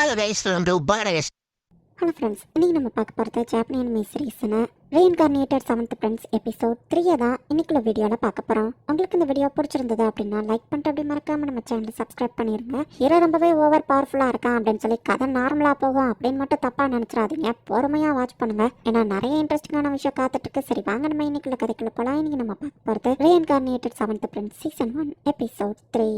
Hello guys, welcome to Badass. Hello friends, இன்றைக்கி நம்ம பார்க்க போகிறது ஜாப்பனீஸ் அனிமே சீரிஸ்னு ரீஇன்கார்னேட்டட் 7th எபிசோட் 3 தான் இன்னைக்குள்ள வீடியோவில் பார்க்க போகிறோம். உங்களுக்கு இந்த வீடியோ பிடிச்சிருந்தது அப்படின்னா லைக் பண்ணிட்டு அப்படி மறக்காமல் நம்ம சேனலை சப்ஸ்கிரைப் பண்ணிடுங்க. ஹீரோ ரொம்பவே ஓவர் பவர்ஃபுல்லாக இருக்கான் அப்படின்னு சொல்லி கதை நார்மலாக போகும் அப்படின்னு மட்டும் தப்பாக நினச்சிடாதீங்க. பொறுமையாக வாட்ச் பண்ணுங்க, ஏன்னா நிறைய இன்ட்ரெஸ்டிங்கான விஷயம் காத்துட்ருக்கு. சரி வாங்க நம்ம இன்னைக்குள்ள கதைக்குள்ள போகலாம். இன்றைக்கி நம்ம பார்க்க போகிறது ரீஇன்கார்னேட்டட் 7th சீசன் 1 எபிசோட் 3.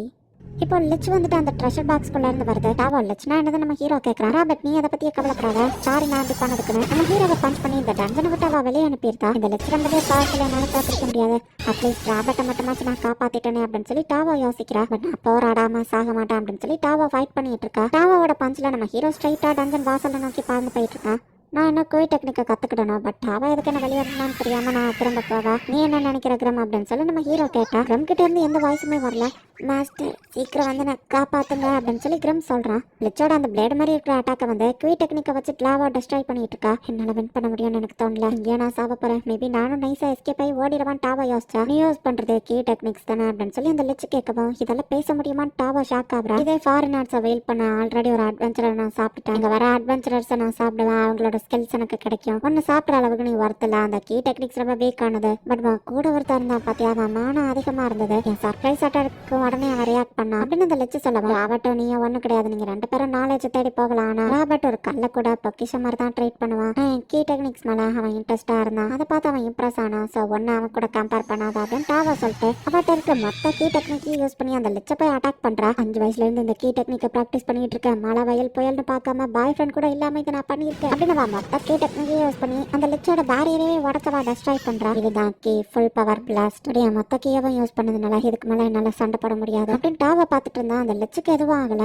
இப்போ லிச் வந்துட்டு அந்த ட்ரெஷர் பாக்ஸ்குள்ள இருந்து வருது. டாவோ லிச்னா என்னது நம்ம ஹீரோ கேட்கறான். ராபர்ட் நீ அதை பத்தியே கவலைப்படாத, சாரி நான் அப்படி பண்ணதுக்குன்னு நம்ம ஹீரோவை பஞ்ச் பண்ணி இந்த டஞ்சனை விட்டு அவள் வெளியே அனுப்பியிருக்கா. இந்த லிச் ரொம்பவே பவர்ஃபுல், என்னால காத்திருக்க முடியாது. அட்லீஸ்ட் ராபர்ட்டை மட்டுமாச்சு நான் காப்பாத்திட்டேனே அப்படின்னு சொல்லி டாவோ யோசிக்கிறா. பட் நான் போராடாம சாக மாட்டேன் அப்படின்னு சொல்லி டாவோ ஃபைட் பண்ணிட்டு இருக்கா. டாவோட பஞ்சில் நம்ம ஹீரோ ஸ்ட்ரைட்டா டஞ்சன் வாசலை நோக்கி பறந்து போயிட்டு இருக்கான். நான் இன்னும் கோய் டெக்னிக்கை கற்றுக்கிடணும், பட் அவள் எதுக்கு என்ன வெளியேறணும்னு தெரியாமல் நான் திரும்ப போவா. நீ என்ன நினைக்கிற கிரம் அப்படின்னு சொல்லி நம்ம ஹீரோ கேட்டா. கிரம் கிட்ட இருந்து எந்த வாய்ஸுமே வரல. மாஸ்டர் சீக்கிரம் வந்து நான் காப்பாத்துங்க அப்படின்னு சொல்லி கிரம் சொல்கிறான். லிச்சோட அந்த பிளேடு மாதிரி இருக்கிற அட்டாக்கை வந்து குய் டெக்னிக்கை வச்சு லாவா டெஸ்ட்ராய் பண்ணிட்டு இருக்கா. என்னால் வின் பண்ண முடியும்னு எனக்கு தோணல. இங்கே நான் சாவ போகிறேன். மேபி நானும் நைஸாக எஸ்கேப் ஆகி ஓடிடுவான் டாவா யோசிச்சா. நீ யூஸ் பண்ணுறது கீ டெக்னிக்ஸ் தானே அப்படின்னு சொல்லி அந்த லிச்சு கேட்கவும் இதெல்லாம் பேச முடியுமான்னு டாவா ஷாக் ஆகுறா. இதே ஃபாரினர்ஸை வெயில் பண்ண ஆல்ரெடி ஒரு அட்வென்ச்சரை நான் சாப்பிட்டேன். இங்கே வர அட்வென்ச்சரர்ஸை நான் சாப்பிடுவேன். அவங்களோட ஸ்கில்ஸ் எனக்கு கிடைக்கும். ஒன்று சாப்பிட்ற அளவுக்கு நீ வரத்துல. அந்த கீ டெக்னிக்ஸ் ரொம்ப வீக் ஆனது. பட் கூட ஒருத்தர் இருந்தா பார்த்தியா, அவன் மானம் அதிகமாக இருந்தது. என் சர்ப்ரைஸ் அட்டாக்கு உடனே அவன் ரியாக்ட் பண்ணான் அப்படின்னு அந்த லட்சம் சொல்லவும் ராபர்ட்டும் நீ ஒன்றும் கிடையாது, நீங்கள் 2 பேரும் நாலேஜ் தேடி போகலாம். ஆனால் ராபர்ட் ஒரு கல்லை கூட பொக்கிஷ மாதிரி தான் ட்ரீட் பண்ணுவான். கீ டெக்னிக்ஸ் மேலே அவன் இன்ட்ரெஸ்டாக இருந்தான். அதை பார்த்து அவன் இம்ப்ரெஸ் ஆனான். ஸோ ஒன்று அவன் கூட கம்பேர் பண்ணாத அப்படின்னு டாவா சொல்லிட்டு அவட்ட இருக்க மொத்த கீ டெக்னிக்கையும் யூஸ் பண்ணி அந்த லட்ச போய் அட்டாக் பண்ணுறா. 5 வயசுலேருந்து இந்த கீ டெக்னிக்கை ப்ராக்டிஸ் பண்ணிட்டு இருக்கேன். மழை வயல் புயல்னு பார்க்காம பாய் ஃப்ரெண்ட் கூட இல்லாமல் இதை நான் பண்ணியிருக்கேன் அப்படின்னு அவன் மொத்த கீ டெக்னிக்கையும் யூஸ் பண்ணி அந்த லிச்சோட பேரியரே உடச்சவா டெஸ்ட்ராய் பண்றா. இதுதான் கீ ஃபுல் பவர் பிளாஸ்ட். மொத்த கீயவும் யூஸ் பண்ணதுனால இதுக்கு மேல என்னால சண்டை போட முடியாது அப்படின்னு டாவா பார்த்துட்டு இருந்தா. அந்த லிச்சுக்கு எதுவும் ஆகல.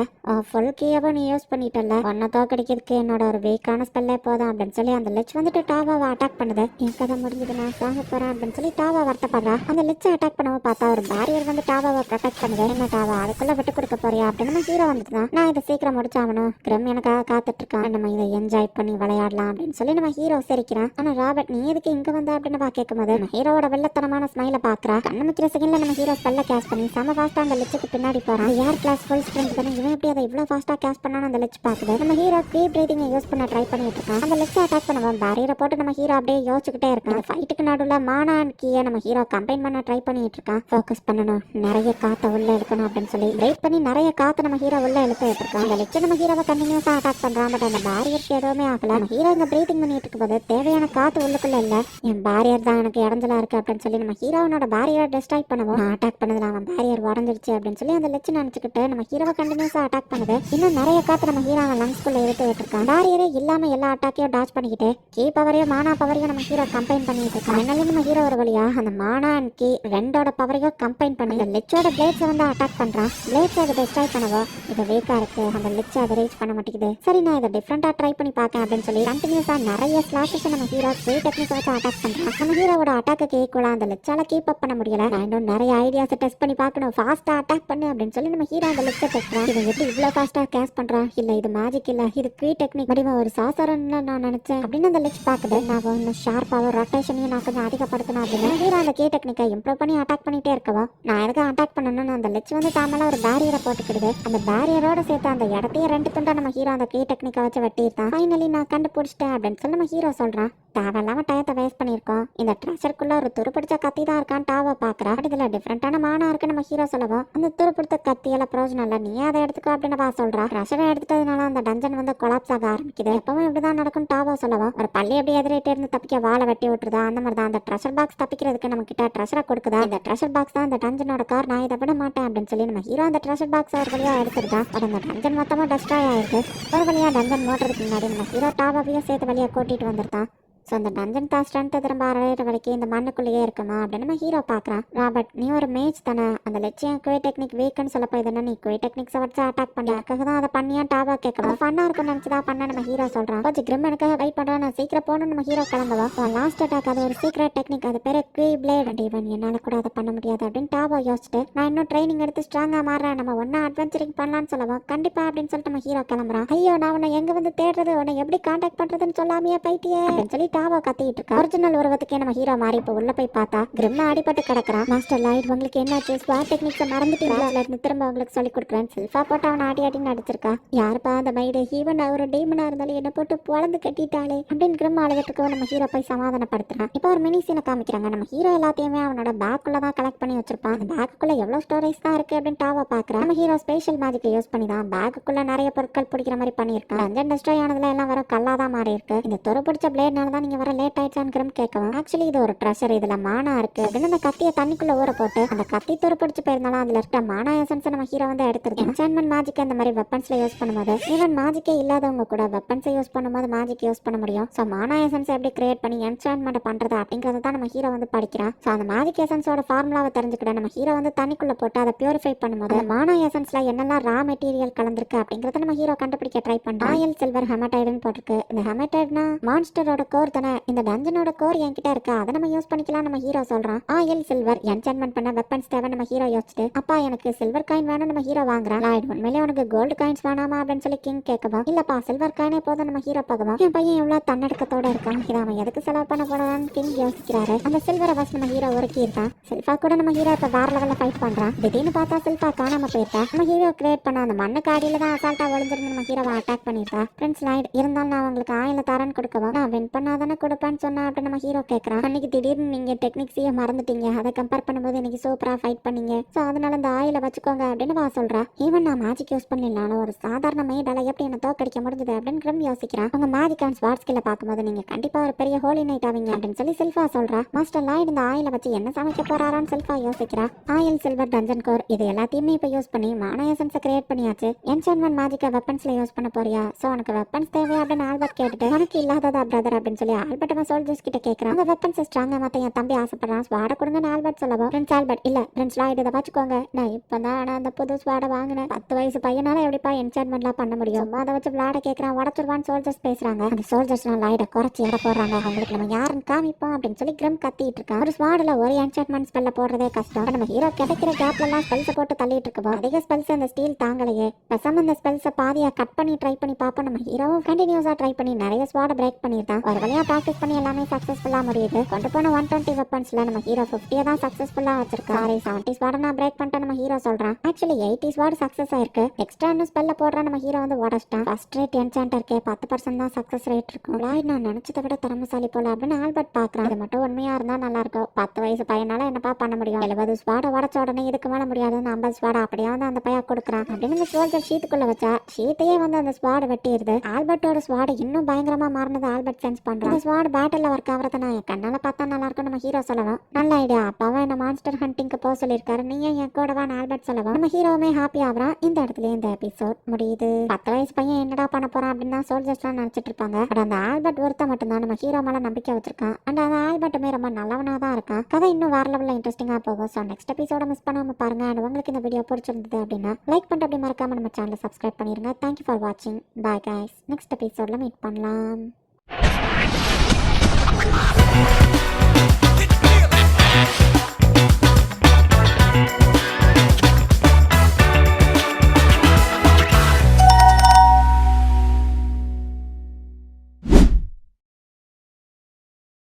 ஃபுல் கீயவும் நீ யூஸ் பண்ணிட்டல, ஒன்ன தோக்கடிக்கிறதுக்கு என்னோட ஒரு வீக்கான ஸ்பெல்லே போதும் அப்படின்னு சொல்லி அந்த லிச் வந்துட்டு டாவாவை அட்டாக் பண்ணுது. என் கதை முடிஞ்சது, நான் சாக போறேன் அப்படின்னு சொல்லி டாவா வருத்தப்படுறா. அந்த லிச்சை அட்டாக் பண்ணவும் பார்த்தா ஒரு பேரியர் வந்து டாவாவை ப்ரொடெக்ட் பண்ணுது. என்ன டாவா அதுக்குள்ள விட்டு கொடுக்க போறியா அப்படின்னு நம்ம ஹீரோ வந்துட்டு நான் இதை சீக்கிரம் முடிச்சாகணும், கிரம் எனக்காக காத்துட்டு இருக்கான், நம்ம இதை என்ஜாய் பண்ணி விளையாடலாம் அப்படின்னு சொல்லி நம்ம ஹீரோ சிரிக்கிறான். ஆனா ராபர்ட் நீ எதுக்கு இங்க வந்த அப்படின்னு கேட்கும் போது நம்ம ஹீரோட வெள்ளத்தனமான ஸ்மைல பாக்குறா. கண்ணு முக்கிற செகண்ட்ல நம்ம ஹீரோ ஸ்பெல்ல கேஸ் பண்ணி செம ஃபாஸ்டா அந்த லிச்சுக்கு பின்னாடி போறான். ஏர் கிளாஸ் ஃபுல் ஸ்ட்ரென்த் பண்ணி இவன் எப்படி அதை இவ்வளவு ஃபாஸ்டா கேஸ் பண்ணான்னு அந்த லிச் பாக்குது. நம்ம ஹீரோ க்ரீ பிரீதிங்கை யூஸ் பண்ண ட்ரை பண்ணிட்டு இருக்கான். அந்த லிச்சை அட்டாக் பண்ணுவோம் பேரியரை போட்டு நம்ம ஹீரோ அப்படியே யோசிச்சுக்கிட்டே இருக்கான். ஃபைட்டுக்கு நடுவில் மானா அண்ட் கீயை நம்ம ஹீரோ கம்பைன் பண்ண ட்ரை பண்ணிட்டு இருக்கான். ஃபோக்கஸ் பண்ணணும், நிறைய காற்றை உள்ள இழுக்கணும் அப்படின்னு சொல்லி வெயிட் பண்ணி நிறைய காற்று நம்ம ஹீரோ உள்ள இழுத்துட்டு இருக்கான். அந்த லிச்சை நம்ம ஹீரோவை கண்டினியூஸா அட்டாக் பண்றான். பட் அந்த பேரியருக்கு எதுவுமே ஆகல. நம்ம ஹீரோ இங்க பிரீதிங் பண்ணிட்டு இருக்கும் போது தேவையான காற்று உள்ளுக்குள்ள இல்ல, என் பேரியர் தான் எனக்கு இடைஞ்சலா இருக்கு அப்படின்னு சொல்லி நம்ம ஹீரோனோட பேரியரை டெஸ்ட்ராய் பண்ணுவோம். அட்டாக் பண்ணதுல அவன் பேரியர் உடஞ்சிருச்சு அப்படின்னு சொல்லி அந்த லட்சம் நினைச்சுக்கிட்டு நம்ம ஹீரோவை கண்டினியூஸா அட்டாக் பண்ணுது. இன்னும் நிறைய காத்து நம்ம ஹீரோ லங்ஸ்குள்ள எடுத்து விட்டுருக்கான். பேரியரே இல்லாம எல்லா அட்டாக்கையும் டாச் பண்ணிக்கிட்டு கீ பவரையும் மானா பவரையும் நம்ம ஹீரோ கம்பைன் பண்ணிட்டு இருக்கான். அதனால நம்ம ஹீரோ ஒரு வழியா அந்த மானா அண்ட் கீ ரெண்டோட பவரையும் கம்பைன் பண்ணி அந்த லெச்சோட பிளேட்ஸை வந்து அட்டாக் பண்றான். பிளேட்ஸ் அதை டெஸ்ட்ராய் பண்ணவோ இது வீக்கா இருக்கு, அந்த லெச்சை அதை ரீச் பண்ண மாட்டேங்குது. சரி நான் இதை டிஃப்ரெண்டா ட்ரை பண்ணி பார்க்கேன் அப்படின்னு சொல்லி கண்டினியூஸா நிறைய ஸ்லாஷஸ் நம்ம ஹீரோ டெக்னிக் வச்சு அட்டாக் பண்றான். நம்ம ஹீரோவோட அட்டாக்கு ஈக்குவலா அந்த லெச்சால கீப் அப் பண்ண முடியல. நான் இன்னும் நிறைய ஐடியாஸ் டெஸ்ட் பண்ணி பார்க்கணும், ஃபாஸ்டா அட்டாக் பண்ணு அப்படின்னு சொல்லி நம்ம ஹீரோ அந்த லெச்சை டெஸ்ட்றான். இவன் எப்படி இவ்வளவு ஃபாஸ்டா கேஸ் பண்றான், இல்ல இது மேஜிக் இல்ல இது க்ரீ டெக்னிக் வடிவ ஒரு சாசரன்னு நான் நினைச்சேன் அப்படின்னு அந்த லெச் பாக்குது. நான் இன்னும் ஷார்ப்பாவோ ரொட்டேஷனையும் நான் கொஞ்சம் அதிகப்படுத்தணும் அப்படின்னு ஹீரோ அந்த கீ டெக்னிக்கை இம்ப்ரூவ் பண்ணி அட்டாக் பண்ணிட்டே இருக்கவும் நான் எதுக்கு அட்டாக் பண்ணணும்னு அந்த லெச் வந்து தாமல ஒரு பேரியரை போட்டுக்கிடுது. அந்த பேரியரோட சேர்த்து அந்த இடத்தையே 2 துண்டா நம்ம ஹீரோ அந்த கீ டெக்னிக்கை வச்சு வெட்டியிருந்தான். ஃபைனலி நான் கண்டுபிடிச்சிட்டேன் அப்படின்னு சொல்லி நம்ம ஹீரோ சொல்றான். தேவையில்லாம டயத்தை வேஸ்ட் பண்ணியிருக்கோம், இந்த ட்ரெஷருக்குள்ள ஒரு துருப்பிடிச்ச கத்தி தான் இருக்கான்னு டாவா பாக்குறா. இதுல டிஃப்ரெண்டான மானா இருக்கு நம்ம ஹீரோ சொல்லவும் அந்த துருப்பிடித்த கத்தியால பிரயோஜனம் இல்ல, நீ அதை எடுத்துக்கோ அப்படின்னு வா சொல்றா. ட்ரெஷரை எடுத்ததுனால அந்த டஞ்சன் வந்து கொலாப்ஸ் ஆக ஆரம்பிக்குது. எப்பவும் இப்படிதான் நடக்கும் டாவா சொல்லவும் ஒரு பள்ளி எப்படி எதிரிட்டே இருந்து தப்பிக்க வாழை வெட்டி விட்டுருதா. அந்த மாதிரி தான் அந்த ட்ரெஷர் பாக்ஸ் தப்பிக்கிறதுக்கு நம்ம கிட்ட ட்ரெஷரை கொடுக்குதா. இந்த ட்ரெஷர் பாக்ஸ் தான் இந்த டஞ்சனோட கார், நான் இதை விட மாட்டேன் அப்படின்னு சொல்லி நம்ம ஹீரோ அந்த ட்ரெஷர் பாக்ஸ் ஒரு வழியா எடுத்துருக்கா. பட் அந்த டஞ்சன் மொத்தமா டெஸ்ட்ராய் ஆயிருக்கு. ஒரு வழியா டஞ்சன் மோட்டுறதுக்கு முன்னாடி நம்ம ஹீரோ டாவாவையும் சேர்த்து வழியா கூட்டிட்டு வந்துருந்தான். ஸோ அந்த டஞ்சன் தான் ஸ்ட்ரென்த்தை திரும்ப அரையிற வரைக்கும் இந்த மண்ணுக்குள்ளேயே இருக்குமா அப்படின்னு நம்ம ஹீரோ பார்க்குறான். ராபர்ட் நீ ஒரு மேட்ச் தானே, அந்த லட்சியம் குவே டெக்னிக் வீக்குன்னு சொல்ல போய் நீ குவே டெக்னிக்ஸை வச்சு அட்டாக் பண்ணுறதுக்காக தான் அதை பண்ணியா டாவா கேட்கணும். ஃபன்னாக இருக்கும்னு நினச்சிதான் பண்ண நம்ம ஹீரோ சொல்கிறான். கொஞ்சம் கிரிம் எனக்காக வெயிட் பண்ணுறான், நான் சீக்கிரம் போகணும் நம்ம ஹீரோ கிளம்புவோம். லாஸ்ட் அட்டாக் அது ஒரு சீக்ரெட் டெக்னிக், அது பேர் குவே பிளேட். இவன் என்னால் கூட அதை பண்ண முடியாது அப்படின்னு டாவா யோசிச்சுட்டு நான் இன்னும் ட்ரைனிங் எடுத்து ஸ்ட்ராங்காக மாறுறேன், நம்ம ஒன்றா அட்வென்ச்சரிங் பண்ணலான்னு சொல்லுவோம். கண்டிப்பாக அப்படின்னு சொல்லிட்டு நம்ம ஹீரோ கிளம்புறான். ஐயோ நான் உன்னை எங்கே வந்து தேடுறது, உன்னை எப்படி கான்டாக்ட் பண்ணுறதுன்னு சொல்லாமையே போயிட்டியே அப்படின்னு சொல்லி டாவோ கத்திட்டு இருக்கா. ஒரிஜினல் உருவத்துக்கே நம்ம ஹீரோ மாறி இப்ப உள்ள போய் பார்த்தா கிரிம்மா அடிபட்டு கிடக்குறான். மாஸ்டர் லாய்ட் உங்களுக்கு என்னாச்சு? ஸ்வாட் டெக்னிக்ஸ் மறந்துட்டீங்களா? இருந்து திரும்ப உங்களுக்கு சொல்லி கொடுக்குறேன். செல்ஃபா போட்டு அவனை ஆடி நடிச்சிருக்கா. யாருப்பா அந்த மைடு? ஈவன் ஒரு டீமனா இருந்தாலும் என்ன போட்டு பொழந்து கட்டிட்டாளே அப்படின்னு கிரிம் அழுதுட்டு நம்ம ஹீரோ போய் சமாதானப்படுத்துறான். இப்போ ஒரு மினி சீனை காமிக்கிறாங்க. நம்ம ஹீரோ எல்லாத்தையுமே அவனோட பேக்குள்ள தான் கலெக்ட் பண்ணி வச்சிருப்பான். அந்த பேக்குள்ள எவ்வளவு ஸ்டோரேஜ் தான் இருக்கு அப்படின்னு டாவா பாக்குறான். நம்ம ஹீரோ ஸ்பெஷல் மேஜிக்கை யூஸ் பண்ணி தான் பேக்குள்ள நிறைய பொருட்கள் பிடிக்கிற மாதிரி பண்ணியிருக்கான். டஞ்சன் டெஸ்ட்ராய் ஆனதுல எல்லாம் வர கல்லாதான் மாறி இருக்கு. இந்த துரு பிடிச்ச பிளேட்னால தான் நீங்க வர லேட் ஆயிடுச்சான்னு கிரிம் கேட்கவும், ஆக்சுவலி இது ஒரு ட்ரெஷர், இதுல மானா இருக்கு அப்படின்னு அந்த கத்தியை தண்ணிக்குள்ள ஊற போட்டு அந்த கத்தி துரு பிடிச்சு போயிருந்தாலும் அதுல இருக்க மானா எசன்ஸ் நம்ம ஹீரோ வந்து எடுத்துருது. என்சான்மென்ட் மேஜிக் அந்த மாதிரி வெப்பன்ஸ்ல யூஸ் பண்ணும்போது ஈவன் மேஜிக்கே இல்லாதவங்க கூட வெப்பன்ஸை யூஸ் பண்ணும்போது மேஜிக் யூஸ் பண்ண முடியும். ஸோ மானா எசன்ஸ் எப்படி கிரியேட் பண்ணி என்சான்மெண்ட் பண்றது அப்படிங்கறத தான் நம்ம ஹீரோ வந்து படிக்கிறான். ஸோ அந்த மேஜிக் எசன்ஸோட ஃபார்முலாவை தெரிஞ்சுக்கிட்ட நம்ம ஹீரோ வந்து தண்ணிக்குள்ள போட்டு அதை பியூரிஃபை பண்ணும்போது மானா எசன்ஸ்ல என்னெல்லாம் ரா மெட்டீரியல் கலந்துருக்கு அப்படிங்கறத நம்ம ஹீரோ கண்டுபிடிக்க ட்ரை பண்றான். ராயல் சில்வர் ஹெமடைடுன்னு போட்டிருக்கு. இந்த ஹெமடைட்னா மான்ஸ்டரோட கோர் தானே. இந்த டஞ்சனோட கோர் என்கிட்ட இருக்கு, அதை நம்ம யூஸ் பண்ணிக்கலாம் நம்ம ஹீரோ சொல்றான். ஆயில் சில்வர் என்சான்மென்ட் பண்ண வெப்பன்ஸ் தேவை நம்ம ஹீரோ யோசிச்சுட்டு, அப்பா எனக்கு சில்வர் காயின் வேணும் நம்ம ஹீரோ வாங்குறான். லாய்ட் உண்மையிலே உனக்கு கோல்டு காயின்ஸ் வேணாமா அப்படின்னு சொல்லி கிங் கேட்கவா, இல்லப்பா சில்வர் காயினே போதும் நம்ம ஹீரோ பார்க்கவும், என் பையன் எவ்வளவு தன்னடக்கத்தோட இருக்கான், இதை அவன் எதுக்கு செலவு பண்ண போறான்னு கிங் யோசிக்கிறாரு. அந்த சில்வரை ஃபர்ஸ்ட் நம்ம ஹீரோ உருக்கி இருக்கான். சில்வா கூட நம்ம ஹீரோ இப்ப வேற லெவல்ல ஃபைட் பண்றான். திடீர்னு பார்த்தா சில்வா காணாம போயிருக்கா. நம்ம ஹீரோ கிரியேட் பண்ண அந்த மண்ணு காடியில தான் அசால்ட்டா ஒளிஞ்சிருந்து நம்ம ஹீரோவை அட்டாக் பண்ணிருக்கா. ஃப்ரெண்ட்ஸ் லாய்ட் இருந்தாலும் நான் உங்களுக்கு ஆயில தரேன்னு கொடுக்கவா, நான் வின் பண்ணாதானே கொடுப்பேன்னு சொன்னா அப்படின்னு நம்ம ஹீரோ கேட்கறான். அன்னைக்கு திடீர்னு நீங்க டெக்னிக்ஸையே மறந்துட்டீங்க, அதை கம்பேர் பண்ணும்போது இன்னைக்கு சூப்பரா ஃபைட் பண்ணீங்க, ஸோ அதனால இந்த ஆயில வச்சுக்கோங்க அப்படின்னு வா சொல்றா. ஈவன் நான் மேஜிக் யூஸ் பண்ணலாலும் ஒரு சாதாரண மேடால எப்படி என்ன தோக்கடிக்க முடிஞ்சது அப்படின்னு கிரம் யோசிக்கிறான். உங்க மேஜிக் அண்ட் ஸ்வாட் ஸ்கில்ல பார்க்கும்போது நீங்க கண்டிப்பா ஒரு பெரிய ஹோலி நைட் ஆவீங்க அப்படின்னு சொல்லி செல்ஃபா சொல்றா. மாஸ்டர் லாய்ட் இந்த ஆயில வச்சு என்ன சமைக்க போறாரான்னு செல்ஃபா யோசிக்கிறா. ஆயில் சில்வர் டஞ்சன் கோர் இது எல்லாத்தையுமே இப்ப யூஸ் பண்ணி மானா எசன்ஸை கிரியேட் பண்ணியாச்சு. என்சான்மென்ட் மேஜிக்கை வெப்பன்ஸ்ல யூஸ் பண்ண போறியா? சோ உனக்கு வெப்பன்ஸ் தேவையா அப்படின்னு ஆல்பர்ட் கேட்டுட்டு, உனக்கு இல்லாததா பிரதர் அப்படின்னு சொல்லி ஆல்பர்ட் அவன் சோல்ஜர்ஸ் கிட்ட கேட்கறான். அந்த வெப்பன்ஸ் ஸ்ட்ராங்கா மத்த என் தம்பி ஆசைப்படுறான், ஸ்வாட கொடுங்கன்னு ஆல்பர்ட் சொல்லவும், பிரின்ஸ் ஆல்பர்ட் இல்ல பிரின்ஸ் லாய்ட் இதை வச்சுக்கோங்க, நான் இப்பதான் அந்த புது ஸ்வாட வாங்கினேன், 10 வயசு பையனால எப்படிப்பா என்சான்மெண்ட்லாம் பண்ண முடியும், அதை வச்சு விளாட கேட்கறான், உடச்சிருவான்னு சோல்ஜர்ஸ் பேசுறாங்க. அந்த சோல்ஜர்ஸ்லாம் லாய்ட குறைச்சி எடை போடுறாங்க. அவங்களுக்கு நம்ம யாருன்னு காமிப்போம் அப்படின்னு சொல்லி கிரம் கத்திட்டு இருக்கான். ஒரு ஸ்வாட்ல ஒரு என்சான்மெண்ட் ஸ்பெல்ல போடுறதே கஷ்டம். நம்ம ஹீரோ கிடைக்கிற கேப்ல எல்லாம் ஸ்பெல்ஸை போட்டு தள்ளிட்டு இருக்கோம். அதிக ஸ்பெல்ஸ் அந்த ஸ்டீல் தாங்கலையே, பேசாம அந்த ஸ்பெல்ஸை பாதியா கட் பண்ணி ட்ரை பண்ணி பார்ப்போம். நம்ம ஹீரோவும் கண்டினியூஸா ட்ரை பண்ணி நிறைய ஸ்வாட பிரேக் பண்ணிருக்கான். ஒரு வழியா பிராக்டிஸ் பண்ணி எல்லாமே சக்சஸ்ஃபுல்லா முடியுது. கொண்டு போன 120 வெப்பன்ஸ்ல நம்ம ஹீரோ 50 தான் சக்சஸ்ஃபுல்லா வச்சிருக்கான். சாரி 70 ஸ்வாட நான் பிரேக் பண்ணிட்டேன் நம்ம ஹீரோ சொல்றான். ஆக்சுவலி 80 ஸ்வாட் சக்சஸ் ஆயிருக்கு. எக்ஸ்ட்ரா இன்னும் ஸ்பெல்ல போடுற நம்ம ஹீரோ வந்து உடச்சிட்டான். ஃபர்ஸ்ட் ரேட் என்சாண்டர்க்கே 10% தான் சக்சஸ் ரேட் இருக்கும். லாய்ட் நான் நினைச்சதை விட திறமைசாலி போல அப்படின்னு ஆல்பர்ட் பாக்குறான். இது மட்டும் உண்மையா இருந்தா நல்லா இருக்கும். 10 வயசு பையனால என்னப்பா பண்ண முடியும், 70 ஸ்வாட உடச்ச உடனே இதுக்கு மேல முடியாதுன்னு 50 ஸ்வாட அப்படியே வந்து அந்த பையன் கொடுக்குறான் அப்படின்னு இந்த சோல்ஜர் ஷீட்டுக்குள்ள வச்சா ஷீட்டையே வந்து அந்த ஸ்வாட வெட்டிடுது. ஆல்பர்ட்டோட ஸ்வாட இன்னும் பயங்கரமா மாறினது ஆல்பர்ட் சென்ஸ் பண்றான். இந்த ஸ்வாட் பேட்டில் ஒர்க் ஆகிறத நான் என் கண்ணால பார்த்தா நல்லா இருக்கும் நம்ம ஹீரோ சொல்லவும், நல்ல ஐடியா, அப்பாவும் என்ன மான்ஸ்டர் ஹண்டிங்க்கு போக சொல்லியிருக்காரு, நீங்க என் கூடவான்னு ஆல்பர்ட் சொல்லவும் நம்ம ஹீரோவுமே ஹாப்பி ஆகுறான். இந்த இடத்துல இந்த எபிசோட் முடியுது. 10 வயசு பையன் என்னடா பண்ண போறான் அப்படின்னு தான் சோல்ஜர்ஸ்லாம் நினைச்சிட்டு இருப்பாங்க. பட் அந்த ஆல்பர்ட் ஒருத்த மட்டும்தான் நம்ம ஹீரோ மேல நம்பிக்கை வச்சிருக்கான். அண்ட் அந்த ஆல்பர்ட்டுமே ரொம்ப நல்லவனா தான் இருக்கான். கதை இன்னும் வேற லெவல்ல இன்ட்ரெஸ்டிங்கா போகும். ஸோ நெக்ஸ்ட் எபிசோட மிஸ் பண்ணாம பாருங்க. அண்ட் உங்களுக்கு இந்த வீடியோ பிடிச்சிருந்தது அப்படின்னா லைக் பண்ணிட்டு அப்படி மறக்காம நம்ம சேனலை சப்ஸ்கிரைப் பண்ணிருங்க. தேங்க்யூ ஃபார் வாட்சிங். Bye guys. நெக்ஸ்ட் எபிசோட்ல மீட் பண்ணலாம்.